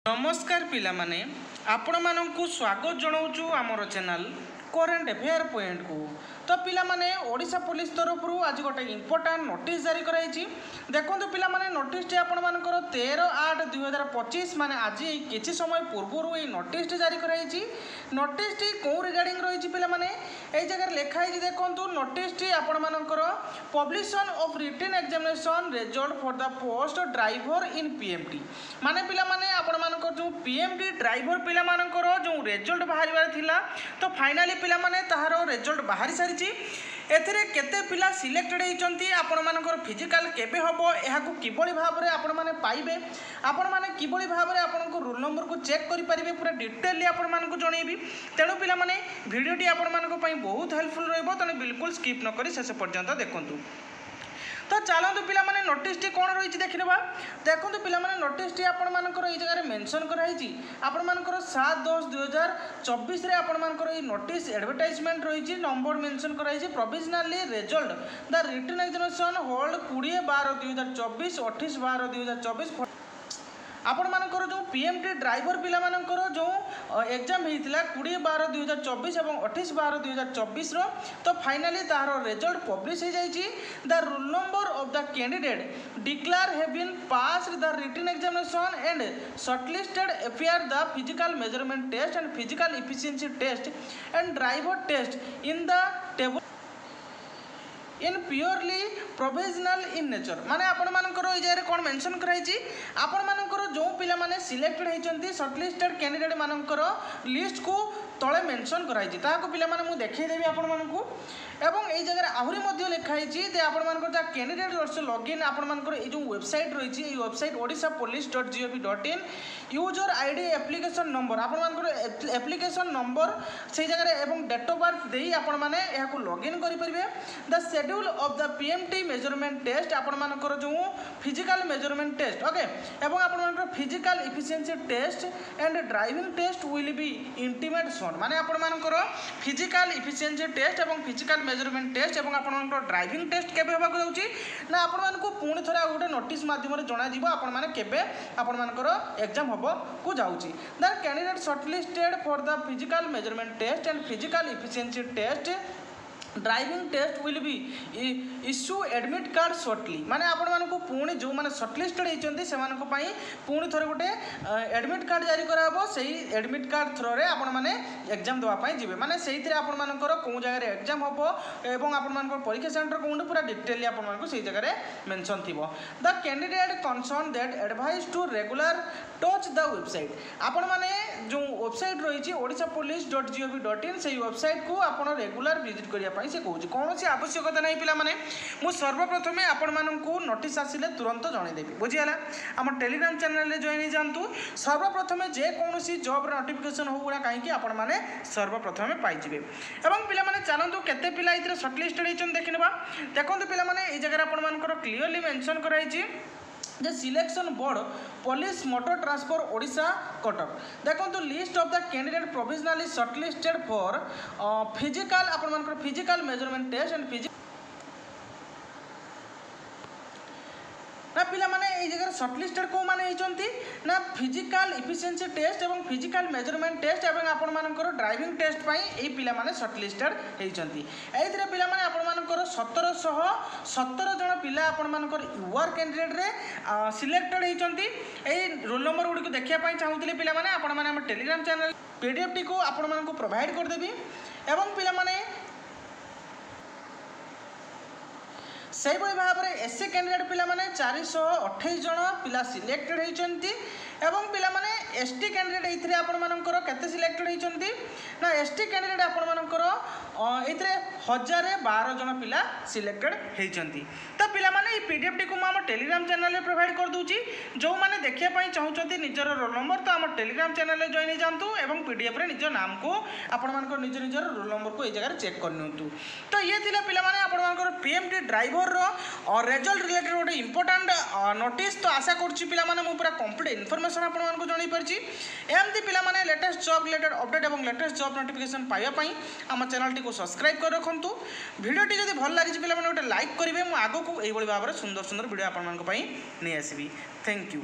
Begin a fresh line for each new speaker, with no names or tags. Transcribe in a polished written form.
नमस्कार पिलामाने आपण मानकु स्वागत जनाऊँ आमर चैनल करेन्ट अफेयर पॉइंट को। तो पिलामाने ओडिशा पुलिस तरफ आज गोटे इंपोर्टाट नोटिस जारी कराई। देखो पिलामाने नोटिस आपण मानकर 13/8/2025 माने आज किछि समय पूर्व ये नोटिस जारी कराई। नोटिस कौ रिगार्डिंग रही पिलामाने ए जगह लिखाई देखो नोटिस आपण मानकर publication of written examination result for the post driver in PMT माने पिलामाने आपण मानकर जो पीएमटी ड्राइवर पिला मानकर जो रिजल्ट बाहर थिला तो फाइनाली पिला माने ताहार रिजल्ट बाहरी सारी एथिरे केते पिला सिलेक्टेड होइचंती आपण मानकर फिजिकल केबे हबो एहाकु किबोली भाबरे आपण माने पाइबे आपण माने किबोली भाबरे आपण को रोल नंबर को चेक करि परिबे पूरा डिटेल आपण मानकु जणैबी। तेणु पिला माने वीडियोटी आपण मानक पई बहुत हेल्पफुल रहइबो तने बिल्कुल स्किप न करि शेष पर्यंत देखंतु। तो चलतु पिला माने नोटिस कौन रही देखा देखो पिला माने नोटिस आपण मानकर ये जगह मेंशन कराई आपण मानकर 7/10/2024 रे आपण मानकर ये नोटिस एडवर्टाइजमेंट रही नंबर मेंशन कराई provisionally result the written examination hold 20/12/2024 28/12/2024 आपण मानकर जो पीएमटी ड्राइवर पिला मानकर जो एग्जाम होता 20/12/2024 और 28/12/2024 तो फाइनाली तार रिजल्ट पब्लिश हो जाइए। The roll number of the candidate declare have been pass the written examination and shortlisted appear the physical measurement test and physical efficiency test and driver test in the table in purely provisional in nature माने आपण मानकर ए जगह कौन mention कराई आपण मानकर जो पिला माने सिलेक्टेड होइचंती शॉर्टलिस्टेड कैंडिडेट मानकर लिस्ट को तले मेंशन कराई ताको पिला माने मु देखै देबी आपण मानकू एवं ए जगह आहुरी मध्ये लिखाई जे आपण मानकर ता कैंडिडेट वर्ष लॉगिन आपण मानकर ए जो वेबसाइट रही ए website odishapolice.gov.in user ID application number आपण मानकर एप्लिकेशन नंबर से जगह एवं डेट ऑफ बर्थ देई आपण माने एहाकू लॉगिन करि परिबे। The schedule of the PMT measurement test आपण मानकर जो फिजिकल मेजरमेंट टेस्ट ओके एवं आपण मानकर physical efficiency test and driving test will be intimate soon माने आपण मानकर फिजिकल इफिशिएंसी टेस्ट एवं फिजिकल मेजरमेंट टेस्ट एवं आपण मानकर ड्राइविंग टेस्ट केबे होबा को जाउची ना आपण मानको पुणी थरा गोटे नोटिस माध्यम रे जणा दिबो आपण माने केबे आपण मानकर एग्जाम होबो को जाउची। The candidate shortlisted for the physical measurement test and physical efficiency test driving test will be issue admit card shortly माने आपण मानको पुणी जो माने शॉर्टलिस्टेड होइचंती से मानको पई पुणी थरे गोटे एडमिट कार्ड जारी कराबो सेही एडमिट कार्ड थ्रो रे आपण माने एग्जाम देवा पई जिवे माने सेहीथिरे आपण मानकर को जगह रे एग्जाम होबो एवं आपण मानकर परीक्षा सेंटर कोन पूरा डिटेल आपण मानको सेही जगह रे मेंशन थिबो। The candidate concern that advice to regular touch the website आपण माने जो वेबसाइट रही odishapolice.gov.in से वेबसाइट को आपण रेगुलर विजिट करिया पई से कहूँ कौन सी आवश्यकता नहीं पिला माने मु सर्वप्रथमे आपण मानकू नोटिस आसिले तुरंत जनईदेवी बुझीगला। आम टेलीग्राम चैनल रे जॉइन जातु सर्वप्रथमे जेकोसी जॉब नोटिफिकेशन होना कहीं आपण माने सर्वप्रथमे पाइबे। एवं पिला माने चलतु केते पिला इतरे शॉर्टलिस्टेड होइचन देखिनबा देखंतु पिला माने ए जगह आपण मानकर क्लियरली मेंशन कराई जे selection board police motor transport Odisha Cuttack देखो list of the candidate provisionally shortlisted for physical आपण मानकर physical measurement test and physical ना पिला माने ए जगह शॉर्टलिस्टेड को माने होइचंती ना फिजिकल इफिशिएंसी टेस्ट एवं फिजिकल मेजरमेंट टेस्ट एवं आपण मानकर ड्राइविंग टेस्ट पई ए पिला माने शॉर्टलिस्टेड होइचंती। एथिरे पिला माने आपण मानकर 1717 जण पिला आपण मानकर यूआर कैंडिडेट रे सिलेक्टेड होइचंती। ए रोल नंबर गुडी को देखिया पई चाहूतिले पिला माने आपण माने हम टेलीग्राम चैनल पीडीएफ टी को आपण मानकू प्रोवाइड कर देबी एवं पिला माने से भाव में एससी कैंडिडेट पिला माने 428 जन पिला सिलेक्टेड होइचंती एवं पिला माने एसटी कैंडिडेट एथिरे आपण मानकर केते सिलेक्टेड होइचंती ना एसटी कैंडिडेट आपण मानकर एथिरे 1012 जन पिला सिलेक्टेड होइचंती। तो पिला माने ई पीडीएफ टी को हम टेलीग्राम चैनल रे प्रोवाइड कर दूची जो माने देखिया पई चाहउचंती निजर रोल नंबर तो हम टेलीग्राम चैनल रे जॉइन जानतु एवं पीडीएफ रे निज नाम को आपण मानकर निजर रोल नंबर को ए जगह चेक कर नियंतु। तो ये थिला पिला माने आपण मानकर पीएमटी ड्राइवर और रिजल्ट रिलेटेड गोटे इंपोर्टाट नोटिस तो आशा करुच्ची पिला माने मु पूरा कंप्लीट इनफॉरमेशन आपण मानकू जणाई परची एमती पिला माने लेटेस्ट जॉब रिलेटेड अपडेट एवं लेटेस्ट जॉब नोटिफिकेशन पाइबा पई आम चैनल टी को सब्सक्राइब कर रखंतु। वीडियो टी जदि भल लागिछि पिला माने गोटे लाइक करिवे मु आगो को एई बळी भाबरे सुंदर सुंदर वीडियो आपण मानक पई नै आसीबी। Thank you.